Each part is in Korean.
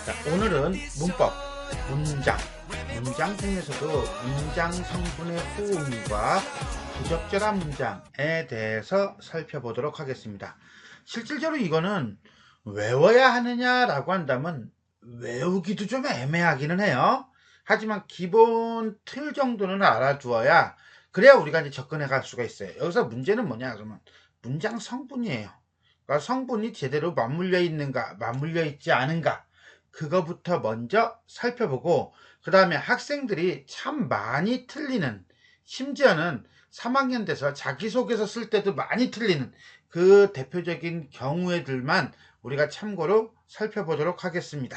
자, 오늘은 문법, 문장 중에서도 문장 성분의 호응과 부적절한 문장에 대해서 살펴보도록 하겠습니다. 실질적으로 이거는 외워야 하느냐라고 한다면 외우기도 좀 애매하기는 해요. 하지만 기본 틀 정도는 알아두어야 그래야 우리가 이제 접근해 갈 수가 있어요. 여기서 문제는 뭐냐 그러면 문장 성분이에요. 그러니까 성분이 제대로 맞물려 있는가, 맞물려 있지 않은가, 그거부터 먼저 살펴보고, 그 다음에 학생들이 참 많이 틀리는, 심지어는 3학년 돼서 자기소개서 쓸 때도 많이 틀리는 그 대표적인 경우에들만 우리가 참고로 살펴보도록 하겠습니다.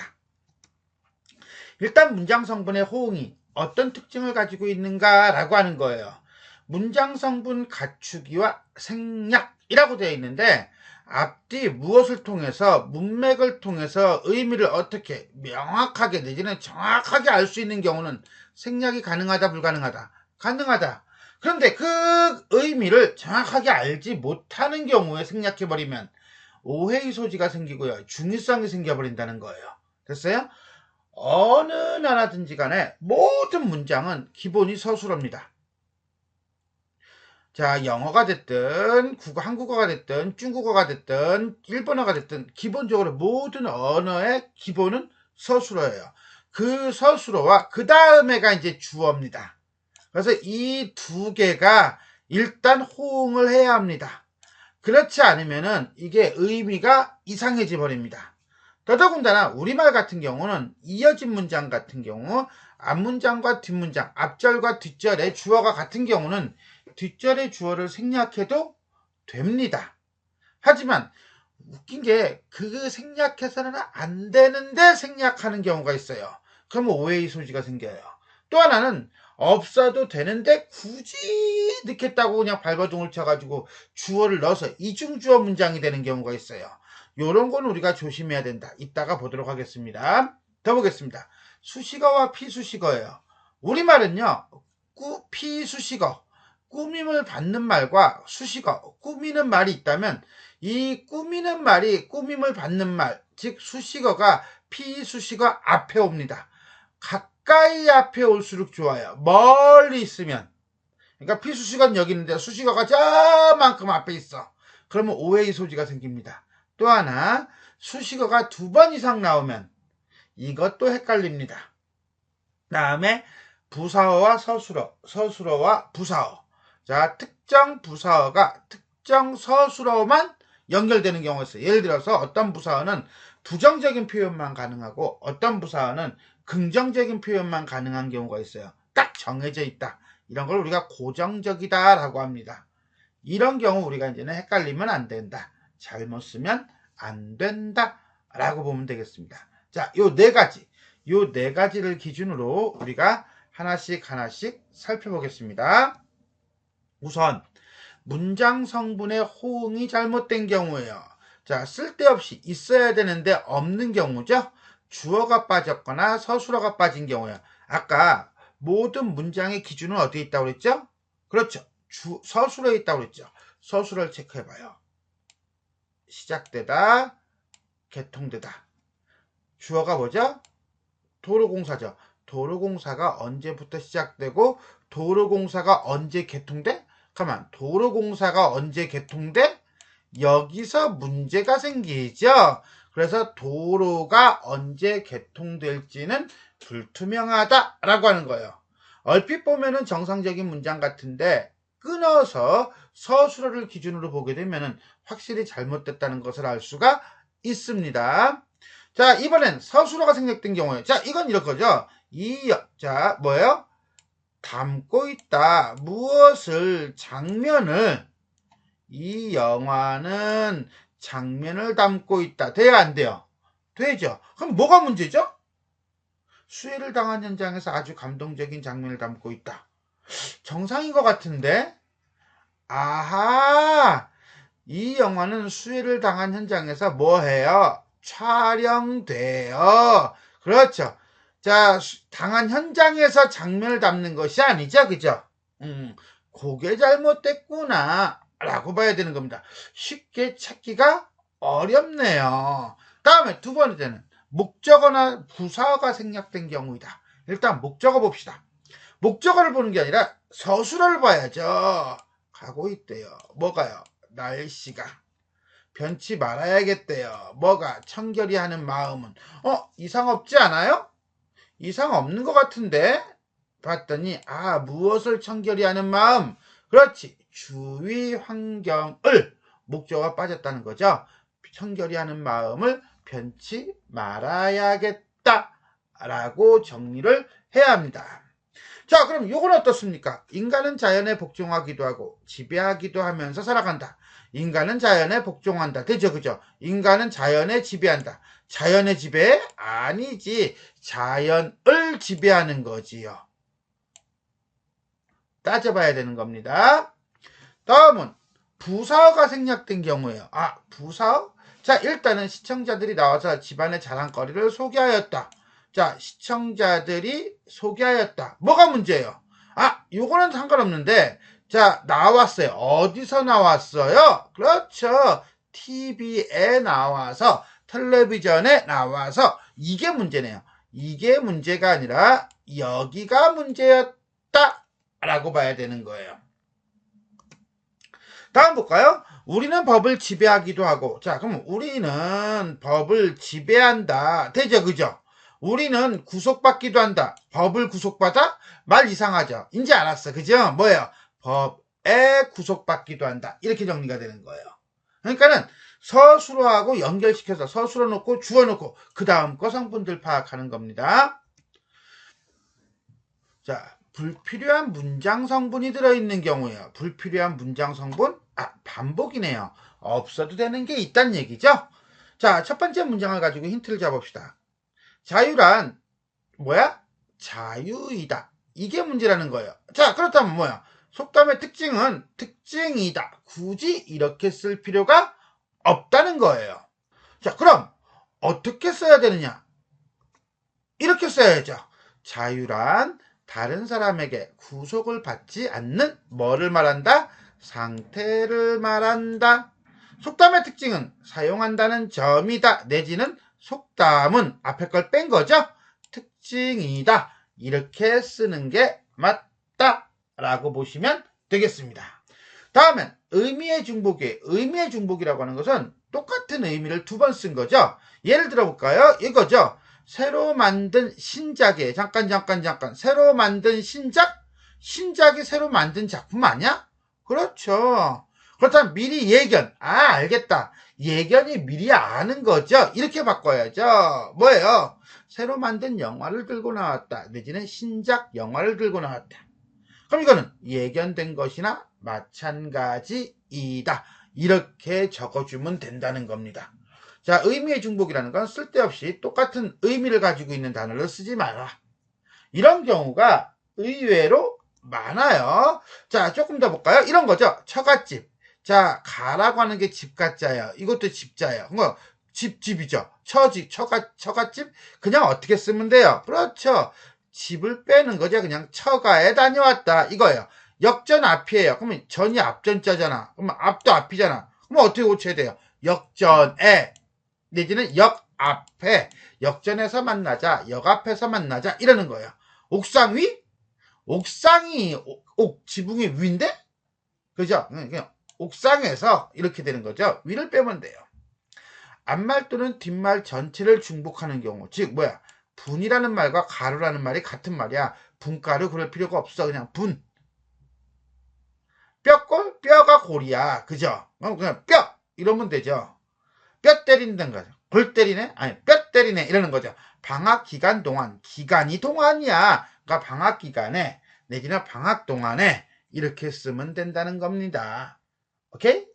일단 문장 성분의 호응이 어떤 특징을 가지고 있는가라고 하는 거예요. 문장 성분 갖추기와 생략이라고 되어 있는데, 앞뒤 무엇을 통해서, 문맥을 통해서 의미를 어떻게 명확하게 내지는 정확하게 알 수 있는 경우는 생략이 가능하다, 불가능하다? 가능하다. 그런데 그 의미를 정확하게 알지 못하는 경우에 생략해버리면 오해의 소지가 생기고요, 중의성이 생겨버린다는 거예요. 됐어요? 어느 나라든지 간에 모든 문장은 기본이 서술어입니다. 자, 영어가 됐든 한국어가 됐든 중국어가 됐든 일본어가 됐든 기본적으로 모든 언어의 기본은 서술어예요. 그 서술어와 그 다음에가 이제 주어입니다. 그래서 이 두 개가 일단 호응을 해야 합니다. 그렇지 않으면은 이게 의미가 이상해져 버립니다. 더더군다나 우리말 같은 경우는 이어진 문장 같은 경우, 앞문장과 뒷문장, 앞절과 뒷절의 주어가 같은 경우는 뒷절의 주어를 생략해도 됩니다. 하지만 웃긴 게 그 생략해서는 안 되는데 생략하는 경우가 있어요. 그러면 오해의 소지가 생겨요. 또 하나는 없어도 되는데 굳이 넣겠다고 그냥 발버둥을 쳐가지고 주어를 넣어서 이중주어 문장이 되는 경우가 있어요. 요런 건 우리가 조심해야 된다. 이따가 보도록 하겠습니다. 더 보겠습니다. 수식어와 피수식어예요. 우리말은요, 피수식어, 꾸밈을 받는 말과 수식어, 꾸미는 말이 있다면 이 꾸미는 말이 꾸밈을 받는 말, 즉 수식어가 피수식어 앞에 옵니다. 가까이 앞에 올수록 좋아요. 멀리 있으면. 그러니까 피수식어는 여기 있는데 수식어가 저만큼 앞에 있어. 그러면 오해의 소지가 생깁니다. 또 하나, 수식어가 2번 이상 나오면 이것도 헷갈립니다. 다음에 부사어와 서술어, 서술어와 부사어. 자, 특정 부사어가 특정 서술어만 연결되는 경우가 있어요. 예를 들어서 어떤 부사어는 부정적인 표현만 가능하고 어떤 부사어는 긍정적인 표현만 가능한 경우가 있어요. 딱 정해져 있다. 이런 걸 우리가 고정적이다 라고 합니다. 이런 경우 우리가 이제는 헷갈리면 안 된다. 잘못 쓰면 안 된다 라고 보면 되겠습니다. 자, 요 네 가지를 기준으로 우리가 하나씩 살펴보겠습니다. 우선 문장 성분의 호응이 잘못된 경우예요. 자, 쓸데없이 있어야 되는데 없는 경우죠. 주어가 빠졌거나 서술어가 빠진 경우예요. 아까 모든 문장의 기준은 어디에 있다고 그랬죠? 그렇죠. 서술어에 있다고 그랬죠. 서술어를 체크해봐요. 시작되다, 개통되다. 주어가 뭐죠? 도로공사죠. 도로공사가 언제부터 시작되고 도로공사가 언제 개통돼? 가만, 도로공사가 언제 개통돼? 여기서 문제가 생기죠. 그래서 도로가 언제 개통될지는 불투명하다라고 하는 거예요. 얼핏 보면은 정상적인 문장 같은데 끊어서 서술어를 기준으로 보게 되면은 확실히 잘못됐다는 것을 알 수가 있습니다. 자, 이번엔 서술어가 생략된 경우에, 자, 이건 이럴 거죠. 자, 뭐예요? 담고 있다. 무엇을, 장면을. 이 영화는 장면을 담고 있다. 돼야 안 돼요? 되죠. 그럼 뭐가 문제죠? 수해를 당한 현장에서 아주 감동적인 장면을 담고 있다. 정상인 것 같은데? 아하! 이 영화는 수해를 당한 현장에서 뭐 해요? 촬영돼요. 그렇죠. 자, 당한 현장에서 장면을 담는 것이 아니죠. 그죠? 그게 잘못됐구나 라고 봐야 되는 겁니다. 쉽게 찾기가 어렵네요. 다음에 두 번째는 목적어나 부사어가 생략된 경우이다. 일단 목적어 봅시다. 목적어를 보는 게 아니라 서술어를 봐야죠. 가고 있대요. 뭐가요? 날씨가. 변치 말아야겠대요. 뭐가? 청결히 하는 마음은. 이상 없지 않아요? 이상 없는 것 같은데? 봤더니 무엇을 청결히 하는 마음? 그렇지. 주위 환경을 목적어가 빠졌다는 거죠. 청결히 하는 마음을 변치 말아야겠다 라고 정리를 해야 합니다. 자, 그럼 요건 어떻습니까? 인간은 자연에 복종하기도 하고 지배하기도 하면서 살아간다. 인간은 자연에 복종한다. 되죠, 그죠? 인간은 자연에 지배한다. 자연의 지배? 아니지. 자연을 지배하는 거지요. 따져봐야 되는 겁니다. 다음은 부사어가 생략된 경우에요. 부사어? 자, 일단은 시청자들이 나와서 집안의 자랑거리를 소개하였다. 자, 시청자들이 소개하였다. 뭐가 문제예요? 요거는 상관없는데, 자, 나왔어요. 어디서 나왔어요? 그렇죠. TV에 나와서, 텔레비전에 나와서, 이게 문제네요. 이게 문제가 아니라, 여기가 문제였다. 라고 봐야 되는 거예요. 다음 볼까요? 우리는 법을 지배하기도 하고, 자, 그럼 우리는 법을 지배한다. 되죠, 그죠? 우리는 구속받기도 한다. 법을 구속받아? 말 이상하죠? 이제 알았어. 그죠? 뭐예요? 법에 구속받기도 한다. 이렇게 정리가 되는 거예요. 그러니까는 서술어하고 연결시켜서 서술어 놓고 주어 놓고 그 다음 거 성분들 파악하는 겁니다. 자, 불필요한 문장 성분이 들어있는 경우에요. 불필요한 문장 성분? 반복이네요. 없어도 되는 게 있다는 얘기죠? 자, 첫 번째 문장을 가지고 힌트를 잡읍시다. 자유란 뭐야? 자유이다. 이게 문제라는 거예요. 자, 그렇다면 뭐야? 속담의 특징은 특징이다. 굳이 이렇게 쓸 필요가 없다는 거예요. 자, 그럼 어떻게 써야 되느냐? 이렇게 써야죠. 자유란 다른 사람에게 구속을 받지 않는 뭐를 말한다? 상태를 말한다. 속담의 특징은 사용한다는 점이다. 내지는 속담은 앞에 걸 뺀 거죠. 특징이다. 이렇게 쓰는 게 맞다 라고 보시면 되겠습니다. 다음엔 의미의 중복이에요. 의미의 중복이라고 하는 것은 똑같은 의미를 두 번 쓴 거죠. 예를 들어 볼까요? 이거죠. 새로 만든 신작이에요. 잠깐. 새로 만든 신작? 신작이 새로 만든 작품 아니야? 그렇죠. 그렇다면 미리 예견. 알겠다. 예견이 미리 아는 거죠. 이렇게 바꿔야죠. 뭐예요? 새로 만든 영화를 들고 나왔다. 내지는 신작 영화를 들고 나왔다. 그럼 이거는 예견된 것이나 마찬가지이다. 이렇게 적어주면 된다는 겁니다. 자, 의미의 중복이라는 건 쓸데없이 똑같은 의미를 가지고 있는 단어를 쓰지 마라. 이런 경우가 의외로 많아요. 자, 조금 더 볼까요? 이런 거죠. 처갓집. 자, 가라고 하는 게 집가자예요. 이것도 집자예요. 집이죠. 처갓집? 그냥 어떻게 쓰면 돼요? 그렇죠. 집을 빼는 거죠. 그냥 처가에 다녀왔다. 이거예요. 역전 앞이에요. 그러면 전이 앞전자잖아. 그러면 앞도 앞이잖아. 그럼 어떻게 고쳐야 돼요? 역전에 내지는 역 앞에 역전에서 만나자. 역 앞에서 만나자. 이러는 거예요. 옥상 위? 옥상이 지붕이 위인데? 그죠? 그냥 옥상에서 이렇게 되는 거죠. 위를 빼면 돼요. 앞말 또는 뒷말 전체를 중복하는 경우. 즉 뭐야? 분이라는 말과 가루라는 말이 같은 말이야. 분가루 그럴 필요가 없어. 그냥 분. 뼈골? 뼈가 골이야. 그죠? 그냥 뼈! 이러면 되죠. 뼈 때린다는 거죠. 골 때리네? 아니, 뼈 때리네. 이러는 거죠. 방학 기간 동안. 기간이 동안이야. 그러니까 방학 기간에 내지는 방학 동안에 이렇게 쓰면 된다는 겁니다. 오케이?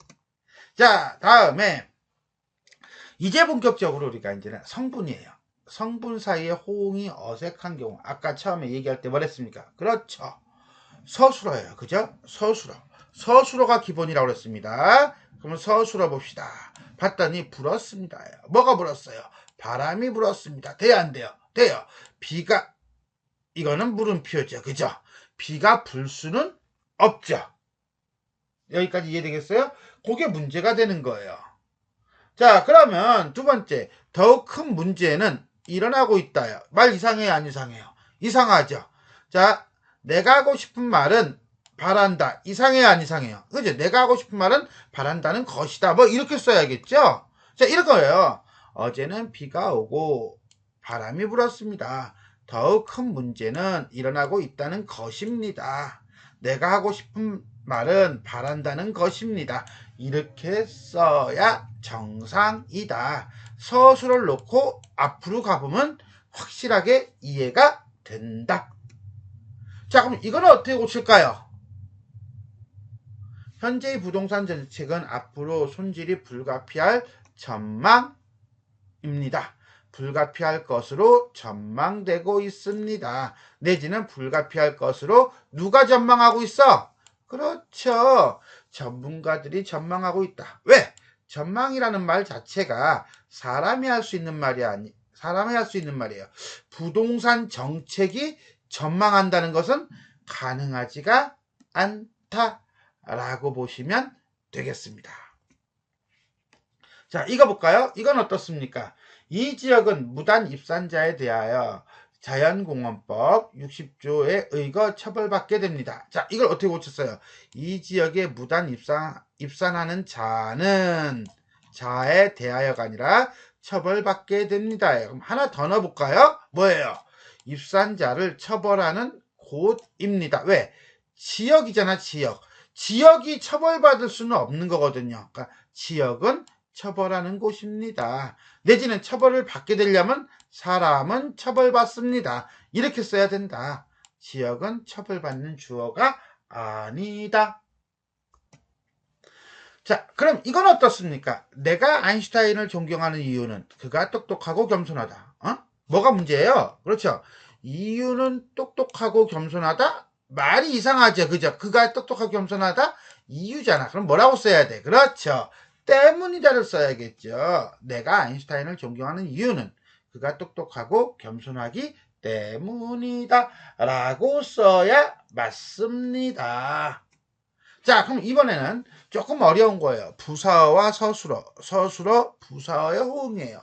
자, 다음에 이제 본격적으로 우리가 이제는 성분이에요. 성분 사이에 호응이 어색한 경우. 아까 처음에 얘기할 때 뭐랬습니까? 그렇죠. 서술어예요. 그죠? 서술어. 서술어가 기본이라고 그랬습니다. 그러면 서술어 봅시다. 봤더니 불었습니다. 뭐가 불었어요? 바람이 불었습니다. 돼요, 안 돼요? 돼요. 비가, 이거는 물음표죠. 그죠? 비가 불 수는 없죠. 여기까지 이해되겠어요? 그게 문제가 되는 거예요. 자, 그러면 두 번째, 더욱 큰 문제는 일어나고 있다요. 말 이상해요, 안 이상해요? 이상하죠? 자, 내가 하고 싶은 말은 바란다. 이상해요, 안 이상해요? 그죠? 내가 하고 싶은 말은 바란다는 것이다. 뭐 이렇게 써야겠죠? 자, 이럴 거예요. 어제는 비가 오고 바람이 불었습니다. 더욱 큰 문제는 일어나고 있다는 것입니다. 내가 하고 싶은 말은 바란다는 것입니다. 이렇게 써야 정상이다. 서술을 놓고 앞으로 가보면 확실하게 이해가 된다. 자, 그럼 이거는 어떻게 고칠까요? 현재의 부동산 정책은 앞으로 손질이 불가피할 전망입니다. 불가피할 것으로 전망되고 있습니다. 내지는 불가피할 것으로 누가 전망하고 있어? 그렇죠. 전문가들이 전망하고 있다. 왜? 전망이라는 말 자체가 사람이 할 수 있는 말이 사람이 할 수 있는 말이에요. 부동산 정책이 전망한다는 것은 가능하지가 않다라고 보시면 되겠습니다. 자, 이거 볼까요? 이건 어떻습니까? 이 지역은 무단 입산자에 대하여 자연공원법 60조에 의거 처벌받게 됩니다. 자, 이걸 어떻게 고쳤어요? 이 지역에 무단 입산하는 자에 대하여가 아니라 처벌받게 됩니다. 그럼 하나 더 넣어볼까요? 뭐예요? 입산자를 처벌하는 곳입니다. 왜? 지역이잖아, 지역. 지역이 처벌받을 수는 없는 거거든요. 그러니까 지역은 처벌하는 곳입니다. 내지는 처벌을 받게 되려면 사람은 처벌받습니다. 이렇게 써야 된다. 지역은 처벌받는 주어가 아니다. 자, 그럼 이건 어떻습니까? 내가 아인슈타인을 존경하는 이유는 그가 똑똑하고 겸손하다. 뭐가 문제예요? 그렇죠. 이유는 똑똑하고 겸손하다? 말이 이상하죠. 그죠? 그가 똑똑하고 겸손하다? 이유잖아. 그럼 뭐라고 써야 돼? 그렇죠. 때문이다를 써야겠죠. 내가 아인슈타인을 존경하는 이유는 그가 똑똑하고 겸손하기 때문이다 라고 써야 맞습니다. 자, 그럼 이번에는 조금 어려운 거예요. 부사어와 서술어, 부사어의 호응이에요.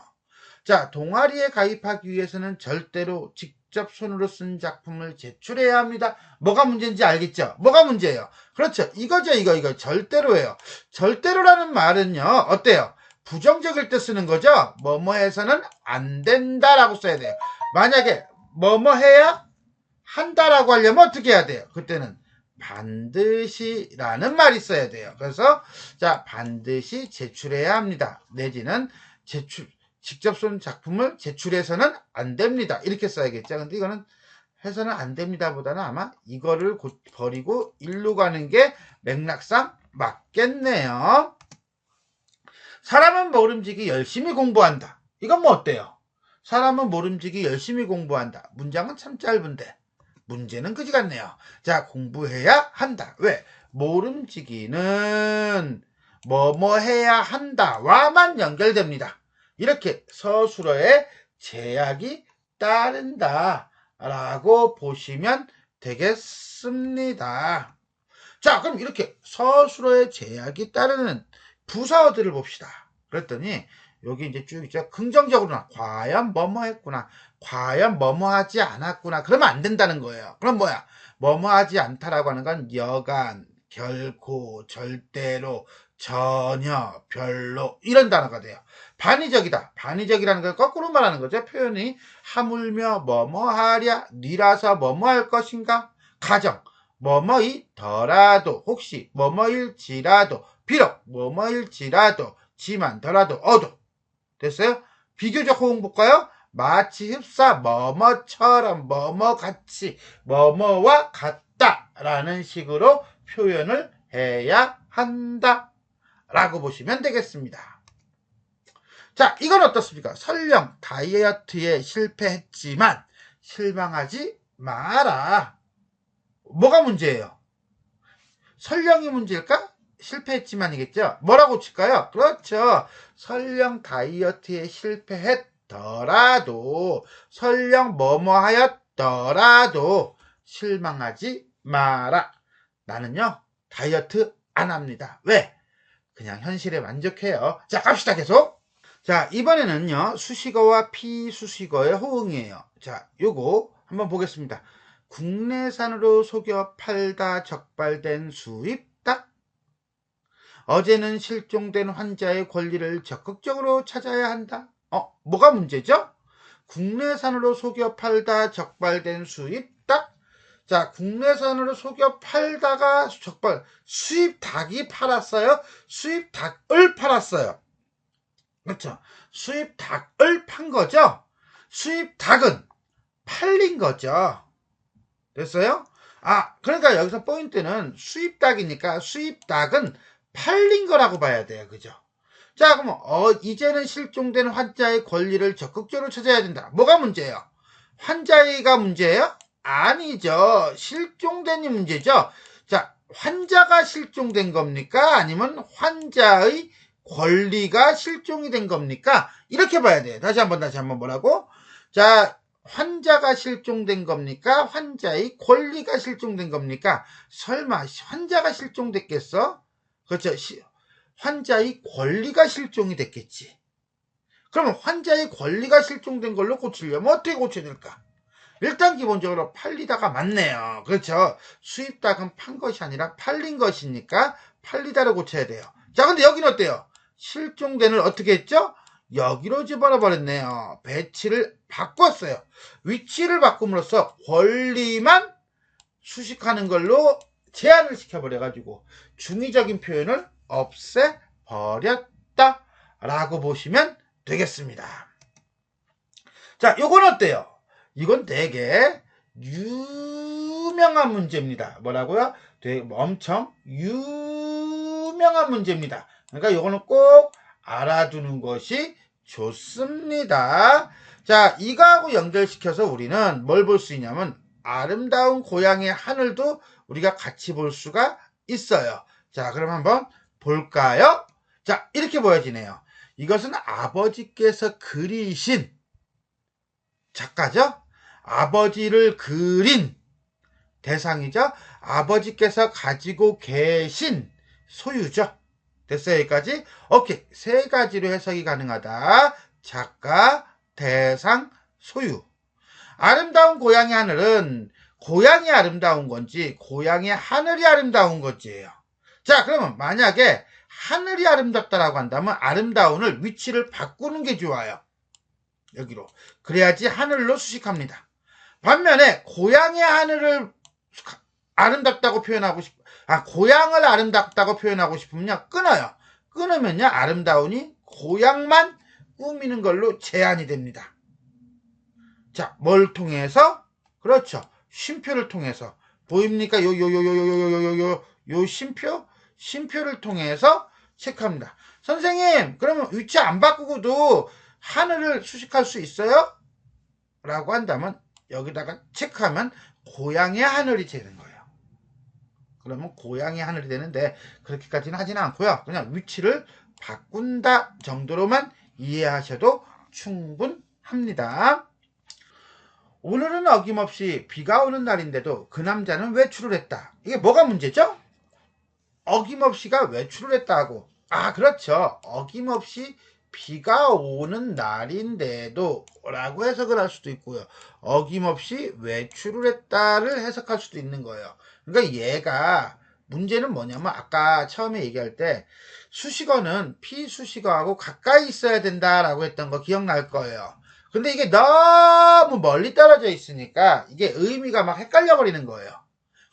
자, 동아리에 가입하기 위해서는 절대로 직접 손으로 쓴 작품을 제출해야 합니다. 뭐가 문제인지 알겠죠? 뭐가 문제예요? 그렇죠. 이거죠, 이거. 절대로예요. 절대로라는 말은요, 어때요? 부정적일 때 쓰는 거죠? 뭐뭐 해서는 안 된다라고 써야 돼요. 만약에 뭐뭐 해야 한다라고 하려면 어떻게 해야 돼요? 그때는 반드시라는 말이 있어야 돼요. 그래서 자, 반드시 제출해야 합니다. 내지는 직접 쏜 작품을 제출해서는 안 됩니다. 이렇게 써야겠죠. 근데 이거는 해서는 안 됩니다 보다는 아마 이거를 버리고 일로 가는 게 맥락상 맞겠네요. 사람은 모름지기 열심히 공부한다. 이건 뭐 어때요? 사람은 모름지기 열심히 공부한다. 문장은 참 짧은데 문제는 그지 같네요. 자, 공부해야 한다. 왜? 모름지기는 뭐뭐 해야 한다와만 연결됩니다. 이렇게 서술어에 제약이 따른다 라고 보시면 되겠습니다. 자, 그럼 이렇게 서술어에 제약이 따르는 부사어들을 봅시다. 그랬더니 여기 이제 쭉 있죠. 긍정적으로나 과연 뭐뭐 했구나. 과연 뭐뭐 하지 않았구나. 그러면 안 된다는 거예요. 그럼 뭐야? 뭐뭐 하지 않다라고 하는 건 여간, 결코, 절대로, 전혀, 별로 이런 단어가 돼요. 반의적이다. 반의적이라는 건 거꾸로 말하는 거죠. 표현이 하물며 뭐뭐 하랴, 니라서 뭐뭐 할 것인가? 가정, 뭐뭐이더라도, 혹시 뭐뭐일지라도, 비록 뭐뭐일지라도, 지만더라도, 어도. 됐어요? 비교적 호응 볼까요? 마치 흡사 뭐뭐처럼 뭐뭐같이 뭐뭐와 같다라는 식으로 표현을 해야 한다 라고 보시면 되겠습니다. 자, 이건 어떻습니까? 설령 다이어트에 실패했지만 실망하지 마라. 뭐가 문제예요? 설령이 문제일까? 실패했지만이겠죠? 뭐라고 칠까요? 그렇죠. 설령 다이어트에 실패했더라도, 설령 뭐뭐 하였더라도 실망하지 마라. 나는요, 다이어트 안 합니다. 왜? 그냥 현실에 만족해요. 자, 갑시다, 계속. 자, 이번에는요, 수식어와 피수식어의 호응이에요. 자, 요거 한번 보겠습니다. 국내산으로 속여 팔다 적발된 수입닭. 어제는 실종된 환자의 권리를 적극적으로 찾아야 한다. 뭐가 문제죠? 국내산으로 속여 팔다 적발된 수입닭. 자, 국내산으로 속여 팔다가 수입닭이 팔았어요? 수입닭을 팔았어요. 그렇죠. 수입닭을 판 거죠. 수입닭은 팔린 거죠. 됐어요? 그러니까 여기서 포인트는 수입닭이니까 수입닭은 팔린 거라고 봐야 돼요. 그죠? 자, 그럼 이제는 실종된 환자의 권리를 적극적으로 찾아야 된다. 뭐가 문제예요? 환자가 문제예요? 아니죠. 실종된이 문제죠. 자, 환자가 실종된 겁니까? 아니면 환자의 권리가 실종이 된 겁니까? 이렇게 봐야 돼요. 다시 한번 뭐라고? 자, 환자가 실종된 겁니까? 환자의 권리가 실종된 겁니까? 설마 환자가 실종됐겠어? 그렇죠. 환자의 권리가 실종이 됐겠지. 그러면 환자의 권리가 실종된 걸로 고치려면 어떻게 고쳐야 될까? 일단 기본적으로 팔리다가 맞네요. 그렇죠. 수입닭은 판 것이 아니라 팔린 것이니까 팔리다를 고쳐야 돼요. 자, 근데 여기는 어때요? 실종된을 어떻게 했죠? 여기로 집어넣어 버렸네요. 배치를 바꿨어요. 위치를 바꿈으로써 권리만 수식하는 걸로 제한을 시켜버려가지고 중의적인 표현을 없애버렸다 라고 보시면 되겠습니다. 자, 요건 어때요? 이건 되게 유명한 문제입니다. 뭐라고요? 되게 엄청 유명한 문제입니다. 그러니까 요거는 꼭 알아두는 것이 좋습니다. 자, 이거하고 연결시켜서 우리는 뭘 볼 수 있냐면 아름다운 고향의 하늘도 우리가 같이 볼 수가 있어요. 자, 그럼 한번 볼까요? 자, 이렇게 보여지네요. 이것은 아버지께서 그리신 작가죠? 아버지를 그린 대상이죠? 아버지께서 가지고 계신 소유죠? 됐어요? 여기까지? 오케이. 세 가지로 해석이 가능하다. 작가, 대상, 소유. 아름다운 고향의 하늘은 고향이 아름다운 건지 고향의 하늘이 아름다운 건지예요. 자, 그러면 만약에 하늘이 아름답다라고 한다면 아름다운을 위치를 바꾸는 게 좋아요. 여기로. 그래야지 하늘로 수식합니다. 반면에 고향의 하늘을 아름답다고 표현하고 고향을 아름답다고 표현하고 싶으면요, 끊어요. 끊으면요, 아름다운이 고향만 꾸미는 걸로 제한이 됩니다. 자, 뭘 통해서? 그렇죠. 쉼표를 통해서. 보입니까? 요 쉼표? 쉼표를 통해서 체크합니다. 선생님, 그러면 위치 안 바꾸고도 하늘을 수식할 수 있어요? 라고 한다면 여기다가 체크하면 고향의 하늘이 되는 거예요. 그러면 고향의 하늘이 되는데 그렇게까지는 하지는 않고요. 그냥 위치를 바꾼다 정도로만 이해하셔도 충분합니다. 오늘은 어김없이 비가 오는 날인데도 그 남자는 외출을 했다. 이게 뭐가 문제죠? 어김없이가 외출을 했다고. 그렇죠. 어김없이 비가 오는 날인데도 라고 해석을 할 수도 있고요. 어김없이 외출을 했다를 해석할 수도 있는 거예요. 그러니까 얘가 문제는 뭐냐면 아까 처음에 얘기할 때 수식어는 피수식어하고 가까이 있어야 된다라고 했던 거 기억날 거예요. 근데 이게 너무 멀리 떨어져 있으니까 이게 의미가 막 헷갈려 버리는 거예요.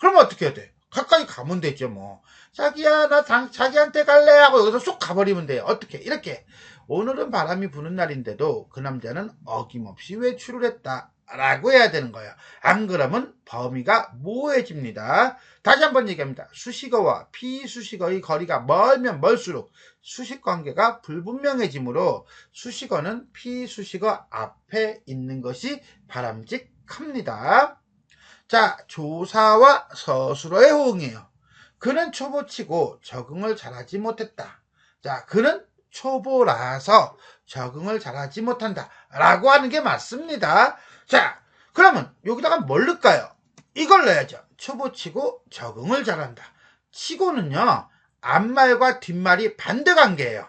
그러면 어떻게 해야 돼? 가까이 가면 되죠 뭐. 자기야 나 자기한테 갈래 하고 여기서 쏙 가버리면 돼요. 어떻게? 이렇게. 오늘은 바람이 부는 날인데도 그 남자는 어김없이 외출을 했다 라고 해야 되는 거예요. 안 그러면 범위가 모호해집니다. 다시 한번 얘기합니다. 수식어와 피수식어의 거리가 멀면 멀수록 수식관계가 불분명해지므로 수식어는 피수식어 앞에 있는 것이 바람직합니다. 자, 조사와 서술어의 호응이에요. 그는 초보치고 적응을 잘하지 못했다. 자, 그는 초보라서 적응을 잘하지 못한다 라고 하는 게 맞습니다. 자, 그러면 여기다가 뭘 넣을까요? 이걸 넣어야죠. 초보치고 적응을 잘한다. 치고는요, 앞말과 뒷말이 반대관계예요.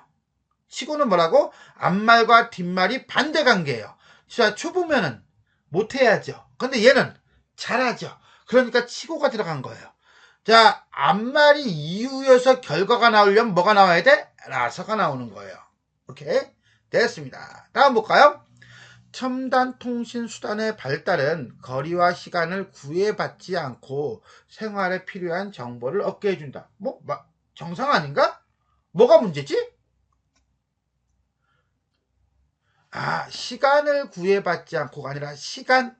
치고는 뭐라고? 앞말과 뒷말이 반대 관계예요. 자, 초보면은 못해야죠. 근데 얘는 잘하죠. 그러니까 치고가 들어간 거예요. 자, 앞말이 이유여서 결과가 나오려면 뭐가 나와야 돼? 라서가 나오는 거예요. 오케이? 됐습니다. 다음 볼까요? 첨단 통신 수단의 발달은 거리와 시간을 구애받지 않고 생활에 필요한 정보를 얻게 해준다. 정상 아닌가? 뭐가 문제지? 시간을 구애받지 않고가 아니라 시간에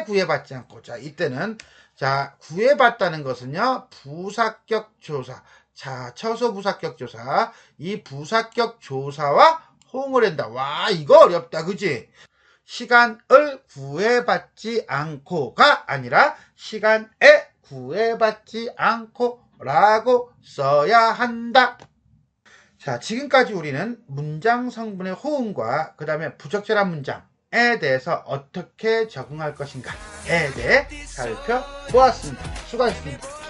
구애받지 않고. 자, 이때는 자, 구애받다는 것은요, 부사격 조사. 자, 처소 부사격 조사. 이 부사격 조사와 호응을 한다. 와, 이거 어렵다. 그지? 시간을 구애받지 않고가 아니라 시간에 구애받지 않고 라고 써야 한다. 자, 지금까지 우리는 문장 성분의 호응과 그 다음에 부적절한 문장에 대해서 어떻게 적응할 것인가에 대해 살펴보았습니다. 수고하셨습니다.